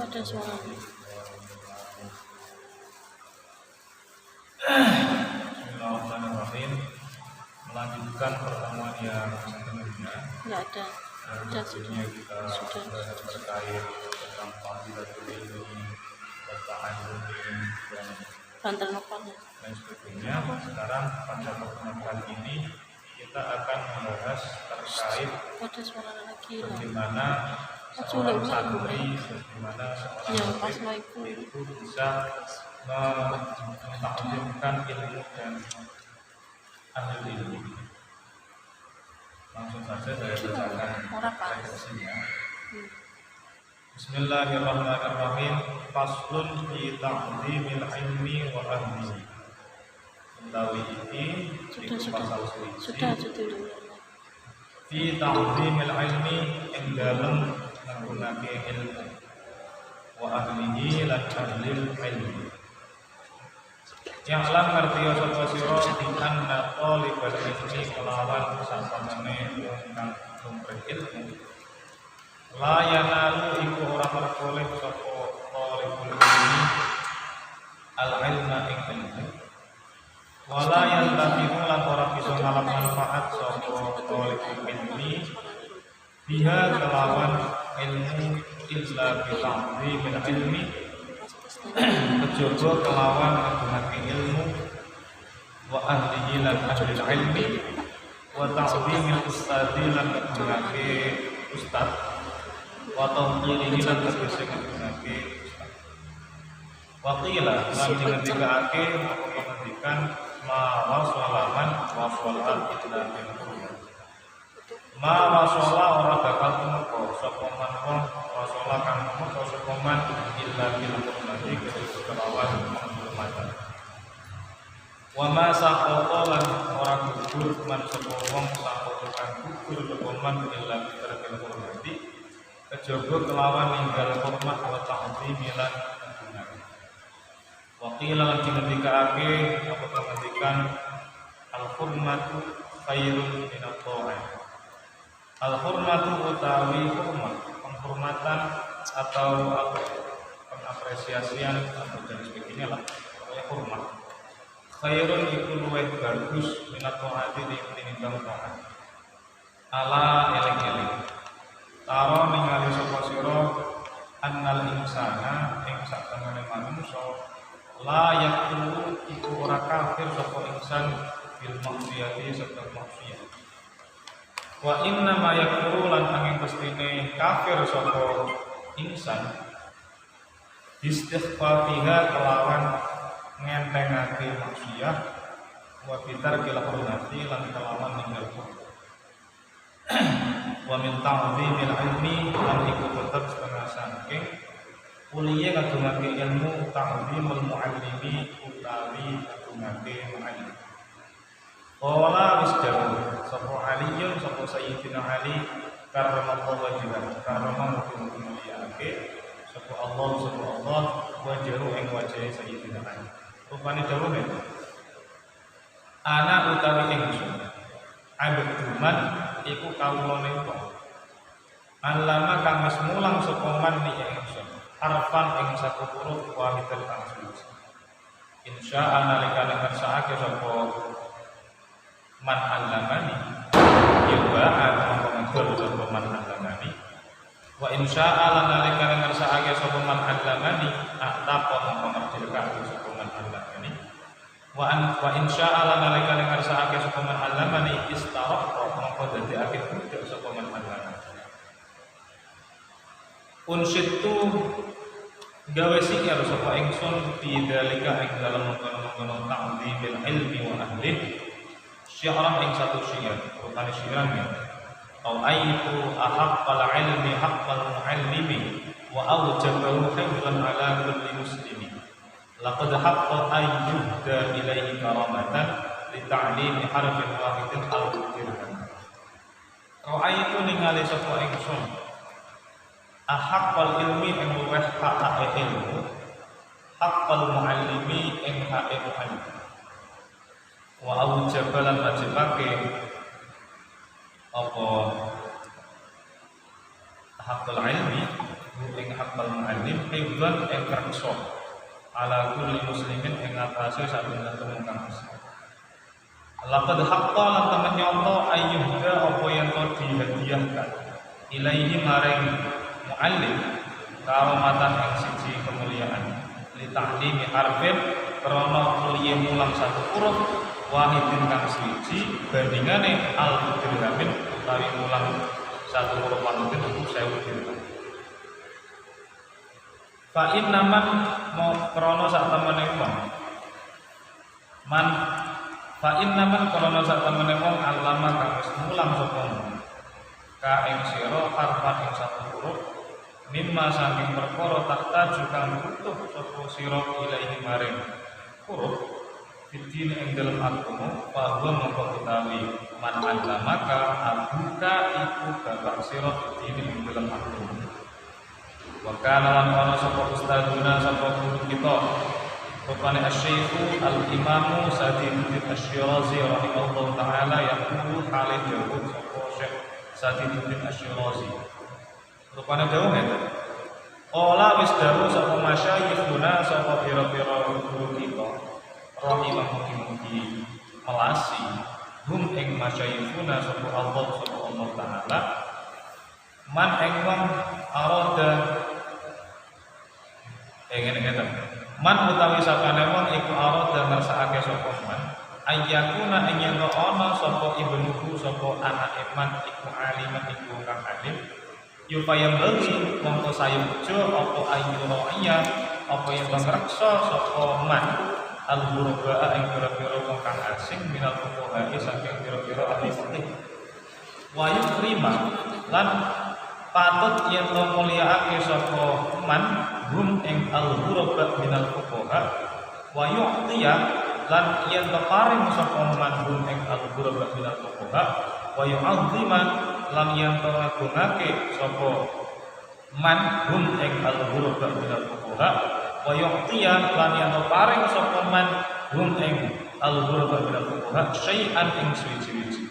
Ada suara. Bismillahirrahmanirrahim. Melanjutkan pertemuan yang sebelumnya. Nggak ada. Sudah. Terkait tentang fadilatul ilmi, ta'allum dan Bantal nopal ya. lain sebagainya. Sekarang pada pertemuan kali ini kita akan membahas terkait Ada suara lagi lah. bagaimana seorang santri, bagaimana seorang murid itu bisa mentaklimkan ilmu dan ahli ilmu. Langsung saja saya bacakan redaksinya. Bismillahirrahmanirrahim. Faslun fi ta'dhimil ilmi wa ahlihi. Utawi iki iku pasal Sudah dulu. fi ta'dhimil ilmi ing dalem nggunakake ilmu wa ahlihi lan ahlil ilmi. Yang alam ngerti sapa sira di anna talibal ilmi kelawan sasamane wong kang numprik ilmu la yanalu iku ora peroleh sapa talibul ilmi al ilma ing ilmu wala yantafi'u lan ora bisa ngalap manfaat sapa talibul ilmi biha kelawan ilmu illa bi ta'dhimil ilmi kejaba kelawan nggunakake ilmu wa ahlihi lan ahli ilmi wa ta'dhimil ustadi lan nggunakake ustad wa tawqirihi lan tegese nggunakake ustad wa qila lan dingendikake pengendikan ma wasalaman wasalat illa bil hurmah ma wasala ora bakal tumeka sapa man wong wasala kang tumeka sapa man illa bil hurmati kelawan penghormatan wa ma saqata lan ora gugur man sapa wong saqata kang gugur sapa man illa bil hurmati kejaba kelawan ninggal hormat wa ta'zim lan agungan wa qila lan dingendikake apa pengendikan al hurmatu khairun min at-tha'ah. Al-hurmatu utawi hormat, penghormatan atau apa ya, pengapresiasian atau dan sebagainya lah, pokoknya hormat. Khairun iku luwih bagus minat ta'ati tinimbang ta'at. Ala eling-eling. Taro ningali sapa sira annal insana ing satemene manungsa la yakulu iku ora kafir sapa insan bil maksiyati serta maksiat. Wa inna ma yakfuru lan angin pestine kafir sapa insan istighfariha kelawan ngentengake maksiat wa bitar kila hormati lan kelawan ninggal wa min ta'dhimil ilmi lan iku tetep setengah saking uliye ngagungake ilmu ta'dhimul muallimi utawi ngagungake muallim. Qala wisdawu sapa aliyun sapa sayyidina Ali karramallahu wajhahu karramallahu mulyake sapa Allah wajahu ing wajahe sayyidina Ali. Rupane dawuhe ana utawi ingsun abduman iku kawulane wong alama kang wis mulang sapa man ni ingsun harfan ing satu huruf wahidan kang suci insya nalikane kersake sapa man alamani ya ba'at mengkontrol sapa man alamani wa insya'a lan nalikane ngersakake sapa man alamani ataqa mengkontrol sapa man alamani wa insya'a lan nalikane ngersakake sapa man alamani istaraq mengko dadekake budak sapa man alamani unsitu gawe sihir sapa ingsun bidzalika ing dalem mengkono-mengkono ta'dhimil ilmi wa ahlihi syi'ran ing satu syiar rupane syiarnya au aitu ahaqqal ilmi haqqal muallimi wa awjabahu hifdhan ala kulli muslimi laqad haqqa ayyuhda ilaihi karamatan li ta'limi harfin wahidin al-dirham. Ra'aitu ningali sapa ingsun ahaqqal ilmi ing luweh hak ilmu, haqqal muallimi ing hak muallim. Wa aujabalan wajibake apa haqqal ilmi ing haqqal muallim hibban ing kersa ala kulli muslimin ing atase saben-saben kang muslim. Laqad haqqa lan temen nyoto ayyuhda apa yang to dihadiahkan ilaihi maring muallim karomatan ing siji kemuliaan li ta'limi harfin krana kuliah mulang satu huruf wahidin kang siji bandingane al dirhamin utawi mulang satu huruf wahidin itu 1000 dirham. Fa inna man mau krana sak temene wong man fa inna man krana sak temene wong alama kang wis mulang sapa ka ing sira harfan ing satu huruf mimma saking perkara takta juga butuh sapa sira ilahi maring huruf fitine ing dalem agama bahwa mongko utawi man alamaka abuka iku bapak sira fitine ing dalem agama. Wa kana lan ana sapa ustaduna sapa guru kita rupane asy-syaikh al-imam Sadiduddin Asy-Syirazi rahimahullahu taala yaqulu halih dawuh sapa Syekh Sadiduddin Asy-Syirazi rupane dawuh ngeten ola wis dawuh sapa masyayikhuna sapa pira-pira guru kita rahimahullahu melasi hum ing masyayikhuna sapa Allah subhanahu wa taala man ing wong arada ngeten man utawi sapane wong iku arada ngersakake sapa man ayyakuna ing yen ana sapa ibnuku sapa anake man iku aliman iku kang alim yupaya bagi mongko sayujo apa ayyuraiya apa yang ngreksa sapa man al-ghuraba ing pira-pira wong kang asing minal fuqaha saking pira-pira ahli fikih wa yukrima lan patut yen to mulyaake sapa man hum ing al-ghuraba minal fuqaha wa yu'tiya lan yen to paring sapa man hum ing al-ghuraba minal fuqaha wa yu'azzima lan yen to ngagungake sapa man hum ing al-ghuraba minal fuqaha wa yu'tiya lan yen to paring sapa man hum ing al-ghuraba minal fuqaha syai'an ing suci-suci.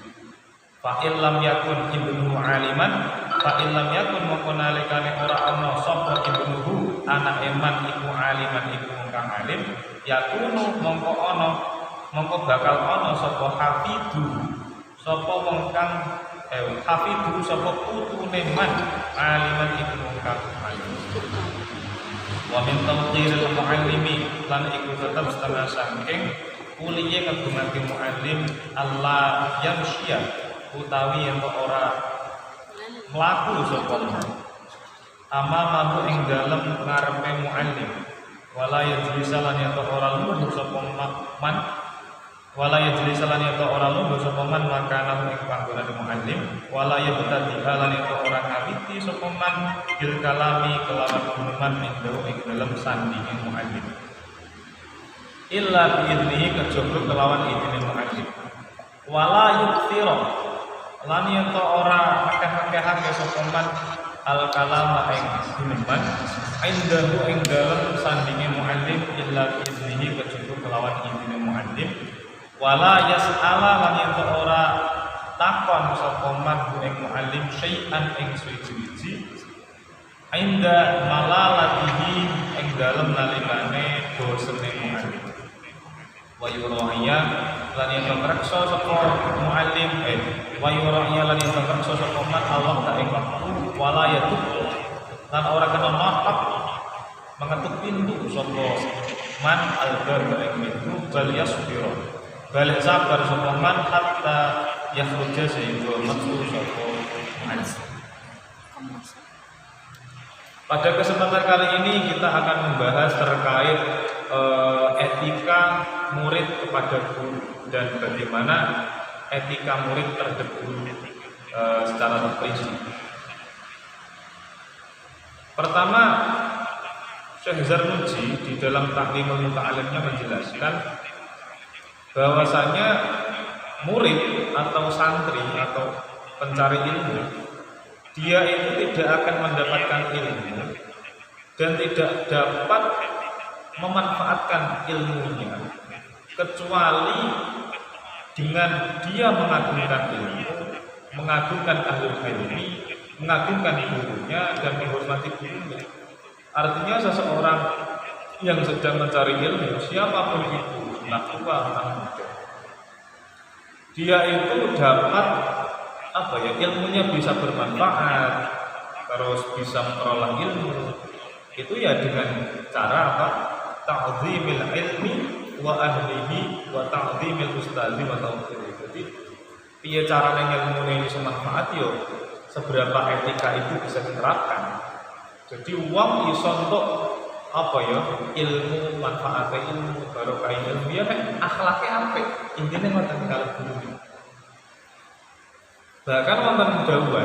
Fa illam yakun ibnu aliman fa illam yakun mongko nalikane ora ana sapa ibnuhu anak eman iku aliman iku kang alim yakunu mongko bakal ana sapa hafidu sapa wong kang hafidu sapa putune man aliman iku kang alim wa min tawqiril muallimi lan iku tetep setengah saking kuliye kagungake muallim Allah yamsya utawi yen ora mlaku sapa amamahu ing dalem ngarepe muallim wala yajlisalan yen ora lungguh sapa man wala yajlisalan yen ora lungguh sapa man makana ing panggonane muallim wala yabtadi'alan yen ora ngawiti sapa man bil kalami kelawan guneman ing dalem sandinge muallim illa bi idnihi kejaba kelawan idine muallim wala yukthira lan yen to ora akeh-akehake sapa man al kalama ing guneman indahu ing dalem sandinge muallim illa iznihi kejaba kelawan izine muallim wala yas'ala lan yen to ora takon sapa man ing muallim syai'an ing suci-suci inda malalatihi ing dalem nalikane dosane muallim wa yuraiya lan yen reksa sapa muallim wa yuraiya lan yen reksa sapa man Allah ta ing waktu wala yatub lan ora kena mapak mengetuk pintu sapa man al-bar ing pintu bal yasbira balik sabar sapa man hatta yakhruja sehingga metu sapa man. Pada kesempatan kali ini kita akan membahas terkait etika murid kepada guru dan bagaimana etika murid terhadap guru secara terperinci. Pertama, Syekh Zarnuji di dalam Taklimul Muta'allimnya menjelaskan bahwasanya murid atau santri atau pencari ilmu, dia itu tidak akan mendapatkan ilmu dan tidak dapat memanfaatkan ilmunya kecuali dengan dia mengagungkan ilmu, mengagungkan ahlul ilmi, mengagungkan gurunya dan menghormati gurunya. Artinya seseorang yang sedang mencari ilmu, siapapun itu, anak tua atau muda, dia itu dapat ilmunya bisa bermanfaat, terus bisa memperoleh ilmu. Itu ya dengan cara apa? Ta'zimil ilmi wa ahlihi wa ta'zimil ustazi wa tauqiri. Jadi piye carane ilmune iso manfaat yo seberapa etika itu bisa diterapkan. Jadi wong iso entuk ilmu, manfaat ilmu, barokah ilmu ya nek akhlake apik. Intine ngoten kalau guru. Bahkan wonten dawuh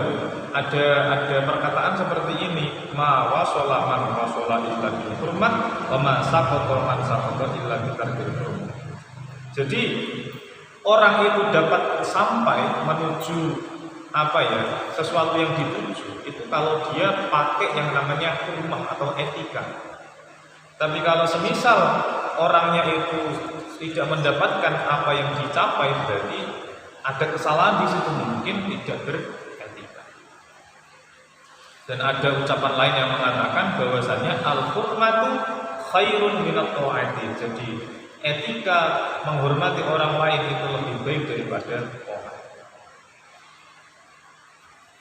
ada perkataan seperti ini, ma wasala man wasala illa bil hurmat wa ma saqata man saqata illa bi tarkil hurmat. Jadi orang itu dapat sampai menuju sesuatu yang dituju itu kalau dia pakai yang namanya hurmah atau etika. Tapi kalau semisal orangnya itu tidak mendapatkan apa yang dicapai, berarti ada kesalahan di situ, mungkin tidak beretika. Dan ada ucapan lain yang mengatakan bahwasanya al-hurmatu khairun minat ta'ati. Jadi etika menghormati orang lain itu lebih baik daripada taat.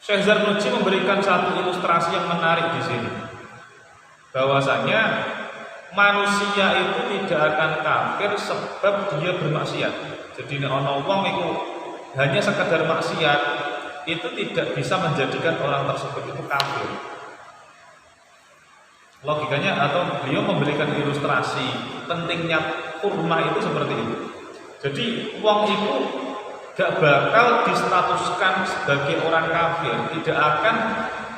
Syekh Zarnuji memberikan satu ilustrasi yang menarik di sini. Bahwasanya manusia itu tidak akan kafir sebab dia bermaksiat. Jadi nek ana wong iku hanya sekadar maksiat, itu tidak bisa menjadikan orang tersebut itu kafir. Logikanya atau beliau memberikan ilustrasi pentingnya hurmah itu seperti itu. Jadi wong itu gak bakal distatuskan sebagai orang kafir, tidak akan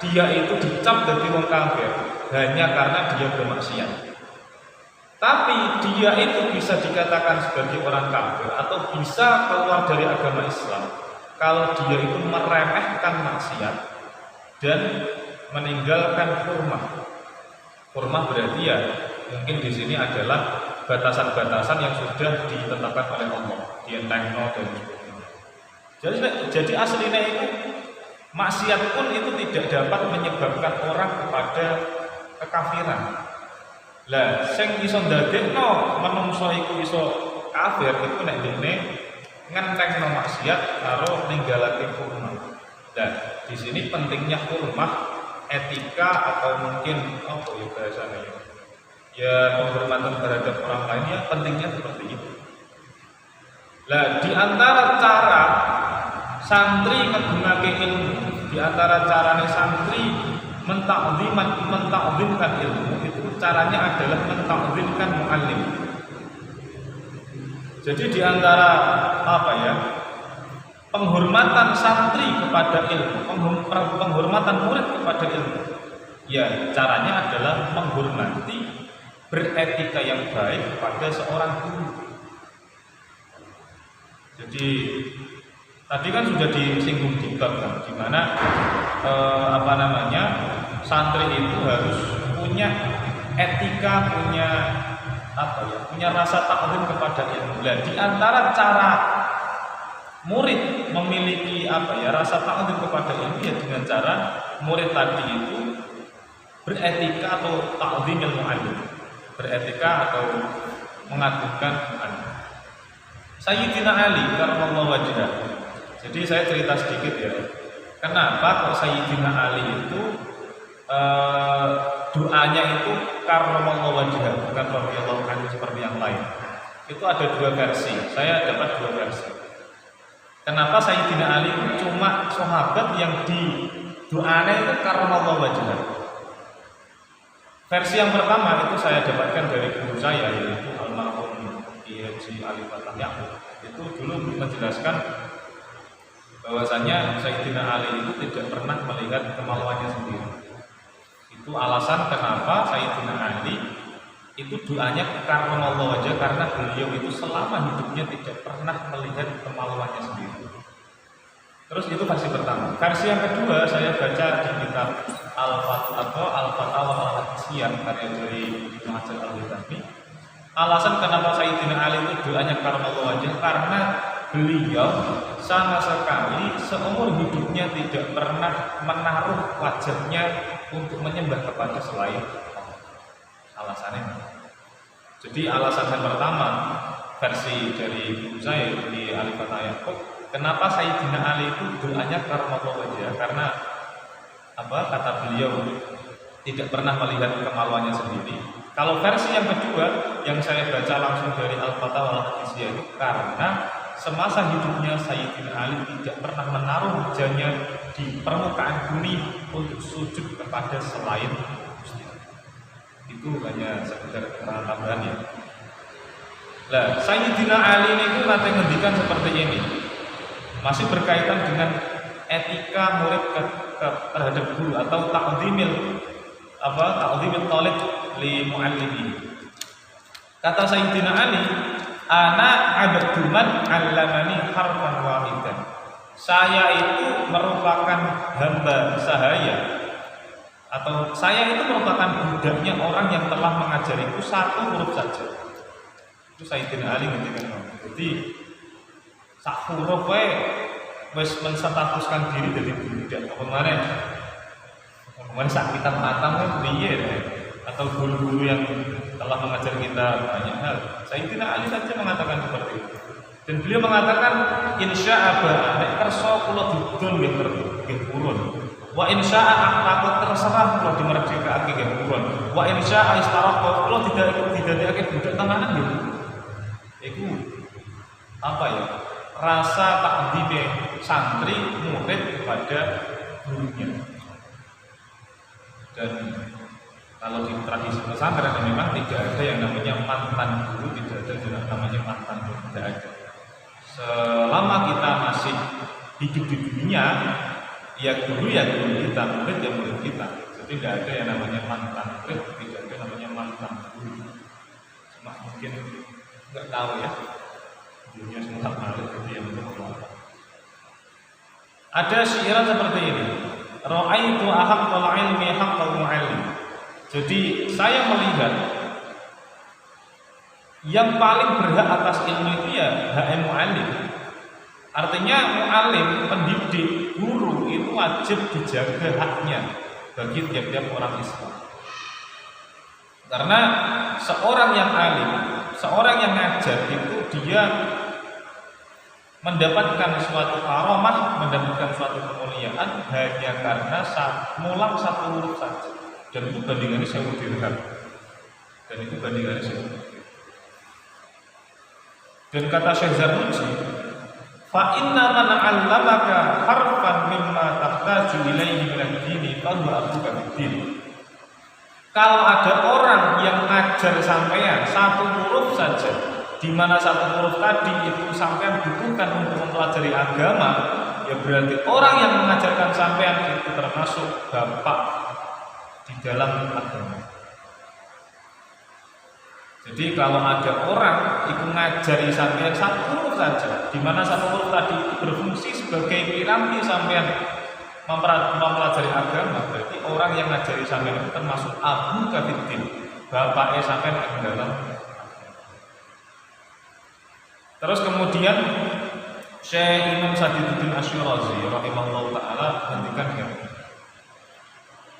dia itu dicap sebagai orang kafir hanya karena dia bermaksiat. Tapi dia itu bisa dikatakan sebagai orang kafir atau bisa keluar dari agama Islam kalau dia itu meremehkan maksiat dan meninggalkan hurmah. Hurmah berarti ya mungkin di sini adalah batasan-batasan yang sudah ditetapkan oleh Allah, dientengno dan sebagainya. Jadi aslinya itu maksiat pun itu tidak dapat menyebabkan orang kepada kekafiran. Lah sing iso ndadekno manungsa iku iso kafir iku nek dene ngentengno maksiat karo ninggalake hurmah. Nah, di sini pentingnya hurmah, etika atau mungkin bahasanya ya penghormatan terhadap orang lain ya pentingnya seperti itu. Lah di antara cara santri ngegungake ilmu, di antara carane santri mentakzimkan ilmu itu caranya adalah mentakzimkan muallim. Jadi di antara penghormatan santri kepada ilmu, penghormatan murid kepada ilmu, ya caranya adalah menghormati, beretika yang baik kepada seorang guru. Jadi tadi kan sudah disinggung di bab kan, di mana santri itu harus punya etika, punya rasa takzim kepada ilmu. Dan di antara cara murid memiliki rasa takzim kepada ilmu ya dengan cara murid tadi itu beretika atau takzimil muallim, beretika atau mengagungkan muallim. Sayyidina Ali karramallahu wajhah. Jadi saya cerita sedikit ya. Kenapa kok Sayyidina Ali itu doanya itu karramallahu wajhah, bukan radhiyallahu anhu seperti yang lain. Itu ada dua versi. Saya dapat dua versi. Kenapa Sayyidina Ali itu cuma sahabat yang di doanya itu karramallahu wajhah? Versi yang pertama itu saya dapatkan dari guru saya, yaitu almarhum Kiai Haji Ali Fatah Yaqub. Itu dulu menjelaskan bahwasanya Sayyidina Ali itu tidak pernah melihat kemaluannya sendiri. Itu alasan kenapa Sayyidina Ali itu doanya karena Allah aja, karena beliau itu selama hidupnya tidak pernah melihat kemaluannya sendiri. Terus itu versi pertama. Versi yang kedua saya baca di kitab Al-Fatawa Al-Hadisiyah karya dari Ibnu Hajar Al-Haytami. Alasan kenapa Sayyidina Ali itu doanya karena Allah aja, karena beliau sama sekali seumur hidupnya tidak pernah menaruh wajahnya untuk menyembah kepada selain Allah. Alasannya. Jadi alasan yang pertama versi dari guru saya di Al-Fatah Yaqub, kenapa Sayyidina Ali itu doanya karena Allah aja? Karena apa? Kata beliau tidak pernah melihat kemaluannya sendiri. Kalau versi yang kedua yang saya baca langsung dari Al-Fatah Al-Hadisiyah itu, karena semasa hidupnya Sayyidina Ali tidak pernah menaruh wajahnya di permukaan bumi untuk sujud kepada selain Gusti. Itu hanya sekedar keterangan tambahan ya. Nah, Sayyidina Ali ini nanti ngendikan seperti ini. Masih berkaitan dengan etika murid terhadap guru atau ta'dhimil talib li muallimi. Kata Sayyidina Ali, ana abduman 'allamani harfan wahidan. Saya itu merupakan hamba sahaya, atau saya itu merupakan budaknya orang yang telah mengajariku satu huruf saja. Itu Sayyidina Ali ngendikan. Jadi sak huruf wae wis menstatuskan diri dari budak. Kemarin saat kita matang kan piye atau guru-guru yang telah mengajar kita banyak hal. Sayyidina Ali saja mengatakan seperti itu. Dan beliau mengatakan insya'aba nek kersa kula didol nggih purun. Wa insya'a takut terserah kula dimerdekake nggih purun. Wa insya'a istaraqa kula didadekake budak tenanan nggih. Iku apa ya? Rasa takdime santri murid kepada gurunya. Dan kalau di tradisi pesantren memang tidak ada yang namanya mantan guru, tidak ada yang namanya mantan guru, tidak ada. Selama kita masih hidup di dunia, ya guru kita, murid ya murid kita. Jadi tidak ada yang namanya mantan murid, tidak ada yang namanya mantan guru. Cuma mungkin nggak tahu ya, dunia semua murid jadi yang belum. Ada syiar seperti ini. Ra'aitu ahaqqal ilmi haqqal mu'allim. Jadi saya melihat yang paling berhak atas ilmu itu ya hak mu'allim. Artinya mu'allim, pendidik, guru itu wajib dijaga haknya bagi tiap-tiap orang Islam. Karena seorang yang alim, seorang yang ngajar itu dia mendapatkan suatu karomah, mendapatkan suatu kemuliaan hanya karena mulang satu huruf saja. Dan itu bandingannya 1000 dirham. Dan itu bandingannya 1000 dirham. Dan kata Syekh Zarnuji, fa inna man 'allamaka harfan mimma tahtaju ilaihi min ad-dini fa huwa abuka bid-din. Kalau ada orang yang ngajar sampean satu huruf saja, di mana satu huruf tadi itu sampean butuhkan untuk mempelajari agama, ya berarti orang yang mengajarkan sampean itu termasuk bapak di dalam agama. Jadi kalau ada orang itu ngajari sampean satu huruf saja, di mana satu huruf tadi itu berfungsi sebagai piranti sampean mempelajari agama, berarti orang yang ngajari sampean itu termasuk abu kafiddin, bapaknya sampean di dalam. Terus kemudian Syekh Imam Sadiquddin Asy-Syirazi rahimahullah taala ngendikan ngene.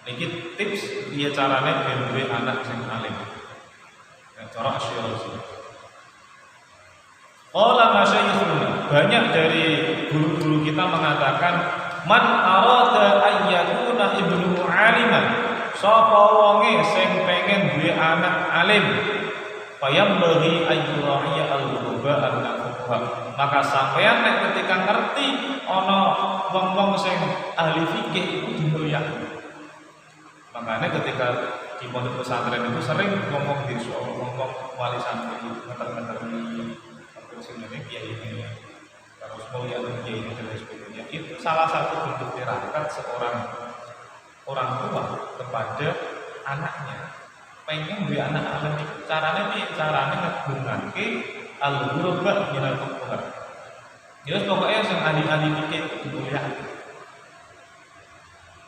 Iki tips piye carane ben duwe anak sing alim. Ya cara Asy-Syirazi. Qala masyayikhuna, banyak dari guru-guru kita mengatakan man arada ayyakuna ibnu aliman, sapa wonge sing pengen duwe anak alim, fayam bagi ayyurahiya al-ruba an-nafuha. Maka sampean nek ketika ngerti ana wong-wong sing ahli fikih itu dimulyakake. Makanya ketika di pondok pesantren itu sering ngomong di ngomong wali santri ngeter-ngeter sing ngene kiai ini. Terus mulia kiai ini dan sebagainya. Itu salah satu bentuk tirakat seorang orang tua kepada anaknya. pengen duwe anak alim iku carane piye? Carane ngegungake al-ghuraba minal fuqaha. Ya pokoknya sing ahli-ahli fikih dimulyakake.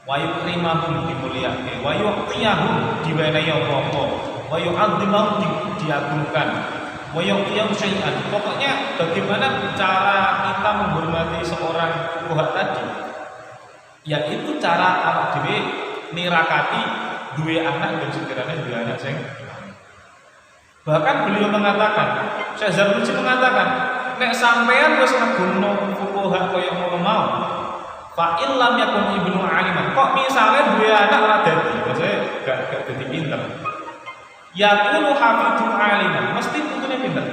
Wa yukrimahum dimulyakake, wa yuqiyahum diwenehi apa-apa, wa yu'adzimahum diagungkan, wa yuqiyam syai'an. Pokoknya bagaimana cara kita menghormati seorang fuqaha tadi? Yaitu cara awak dhewe nirakati duwe anak dan sekiranya duwe anak sing. Bahkan beliau mengatakan, Syekh Zarnuji mengatakan, nek sampean wis ngegumno fuqaha kaya ngono mau, fa illam yakun ibnu aliman. Kok misale duwe anak ora dadi, maksudnya gak dadi pinter. Yakunu hafidhu aliman, mesti putune pinter.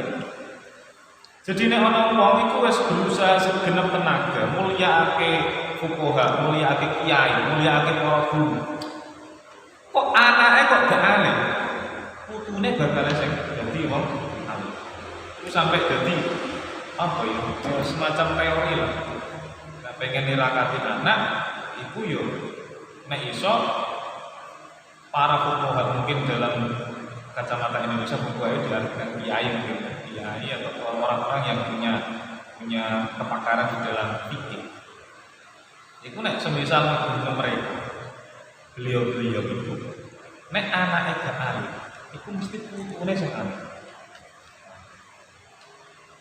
Jadi nek ana wong iku wis berusaha segenep tenaga mulyakake fuqaha, mulyakake kiai, mulyakake para guru. Kok anake kok gak alim? Putune bakal sing dadi wong alim. Itu sampai dadi apa ya? Semacam teori lah. Nah, pengen nirakati anak iku yo nek iso para fuqaha mungkin dalam kacamata Indonesia fuqaha itu diartikan kiai mungkin kiai atau orang-orang yang punya kepakaran di dalam fikih. Iku nek semisal ngeguru mereka beliau-beliau itu nek anake gak alim iku mesti putune sing alim.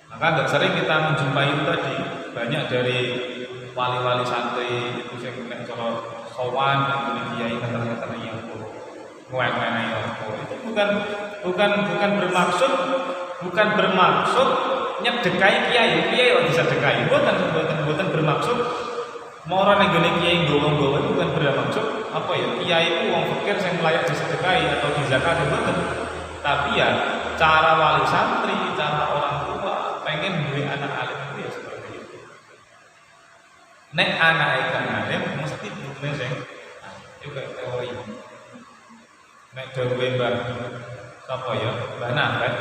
Maka agak sering kita menjumpai itu tadi banyak dari wali-wali santri itu sing nek cara sowan nang kiai kata-kata yang ngewek-ngewek itu bukan bermaksud nyedekai kiai kok disedekai. Bukan bermaksud mora ning gone kiai nggawa-nggawa itu bukan bermaksud apa ya kiai itu wong fakir sing layak disedekahi atau dizakati mboten. Tapi ya cara wali santri, cara orang tua pengen duwe anak alim itu ya seperti itu. Nek anake gak alim mesti putune sing juga teori. Nek dawuhe Mbah sapa ya? Mbah Nafek.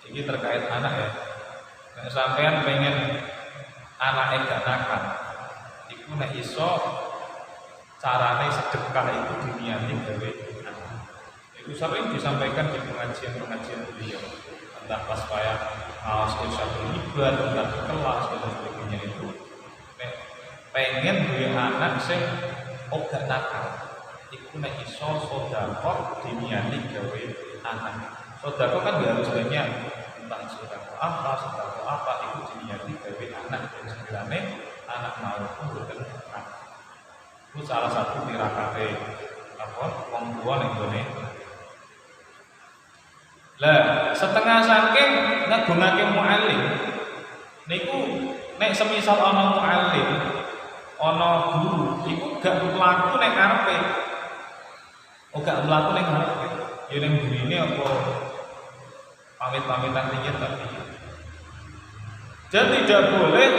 Iki terkait anak ya. Nek sampean pengen anake gak nakal, iku nek iso carane sedekah itu diniati gawe anak. Itu sering disampaikan di pengajian-pengajian beliau. Entah pas kaya ngawas irsyadul ibad, entah di kelas dan sebagainya itu. Nek pengen duwe anak sing ora nakal, iku nek iso sedekah diniati gawe anak. Sedekah kan gak harus banyak, entah sedekah apa itu diniati gawe anak dan sekiranya anak mau pun berkenan. Itu salah satu tirakate apa wong tua ning gone. Lah setengah saking nggunakake muallim niku nek semisal ana muallim ana guru iku gak mlaku nek karepe. Gak mlaku nek karepe. Ya ning burine apa pamit-pamitan dikit tapi. Dan tidak boleh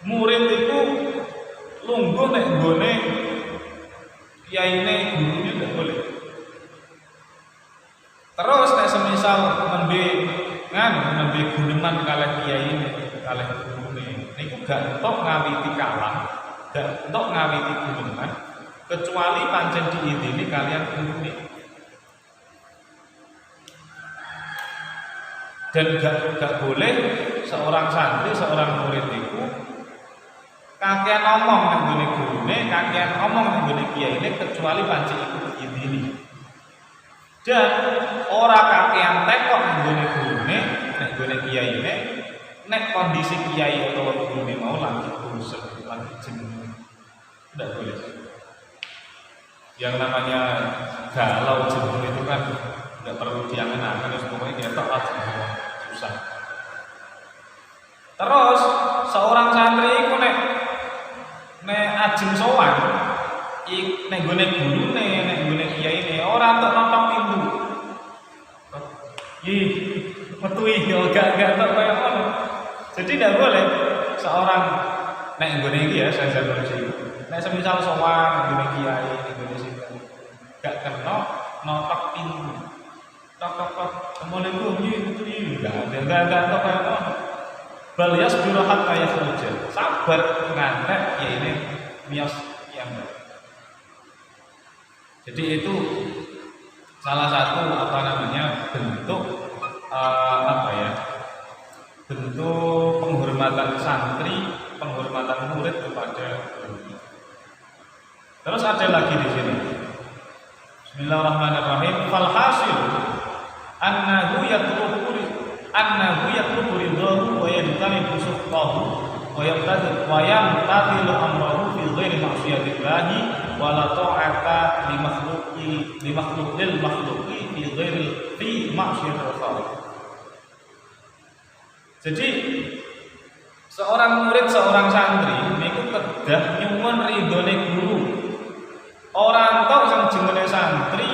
murid itu lungguh nek nggone kiyaine gurunya tidak boleh. Terus nek semisal nembe guneman kalih kiyaine kalih gurune niku gak entuk ngawiti kalam, gak entuk ngawiti guneman kecuali pancen diidini kalian gurune. Dan gak boleh seorang santri, seorang murid itu kakean ngomong nang gone gurune, kakean ngomong nang gone kiyaine kecuali pancen iku diidini. Dan ora kakean tekok nang gone gurune, nang gone kiyaine, nek kondisi kiai atau gurune mau lagi bosen, lagi jenuh. Tidak boleh. Yang namanya galau jenuh itu kan tidak perlu diangen-angen, pokoknya dia tak aja susah. Terus seorang santri iku nek ajeng sowan nek gone gurune, nek gone kiyaine ora entuk notok pintu. Ih, metu yo gak tok kaya ngono. Jadi tidak boleh seorang nek gone iki ya saya sih. Nek semisal sowan gone kiai, gone sinten gak kena notok pintu. Tok assalamualaikum gitu enggak ada kaya ngono. Bal yasbiru hatta yakhruja. Sabar ngantek ya ini mios yang. Jadi itu salah satu bentuk bentuk penghormatan santri, penghormatan murid kepada guru. Terus ada lagi di sini. Bismillahirrahmanirrahim. Falhasil annahu yatlubu ridhahu wa yajtanibu sukhtahu wa yamtathilu amrahu fi ghairi ma'siyatillahi wa la ta'ata li makhluqi fi ma'siyatil khaliq. Jadi seorang murid, seorang santri niku kedah nyuwun ridhone guru. Orang tok sing jenenge santri,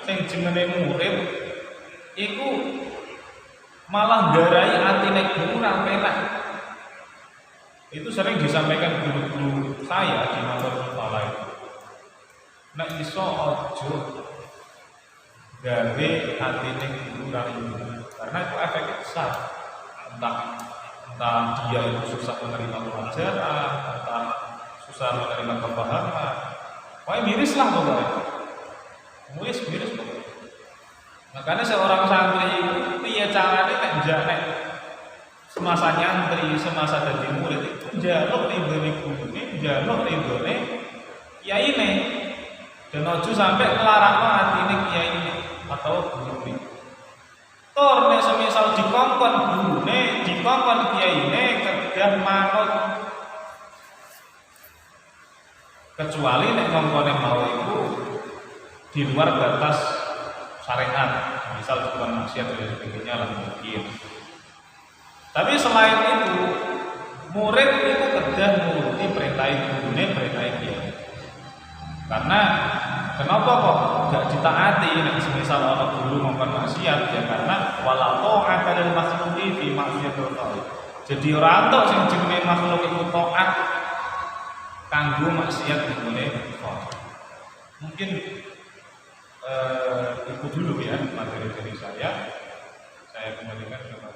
sing jenenge murid iku malah garai atine guru ra penak. Itu sering disampaikan guru-guru saya di kantor kepala itu. Nek iso aja gawe atine guru ra karena itu efeknya besar. Entah dia itu susah menerima pelajaran, entah susah menerima pemahaman. Pokoknya miris lah pokoknya. Miris pokoknya. Makanya seorang santri itu piye carane nek semasa nyantri, semasa dadi murid itu njaluk ridhone gurune, njaluk ridhone kiyaine. Dan ojo sampai nglarakno atine kiyaine atau gurune. Tur nek semisal dikongkon gurune, dikongkon kiyaine kedah manut. Kecuali nek ngongkone mau itu di luar batas syariat, misal bukan maksiat dari sebagainya lah mungkin. Tapi selain itu, murid itu kedah nuruti perintah gurune, perintah kiai. Karena kenapa kok gak ditaati nek semisal ana guru ngongkon maksiat ya karena wala ta'ata lil makhluqi fi ma'siyatil khaliq. Jadi ora entuk sing jenenge makhluk iku taat kanggo maksiat ngene kok. Mungkin itu dulu ya materi dari saya kembalikan kepada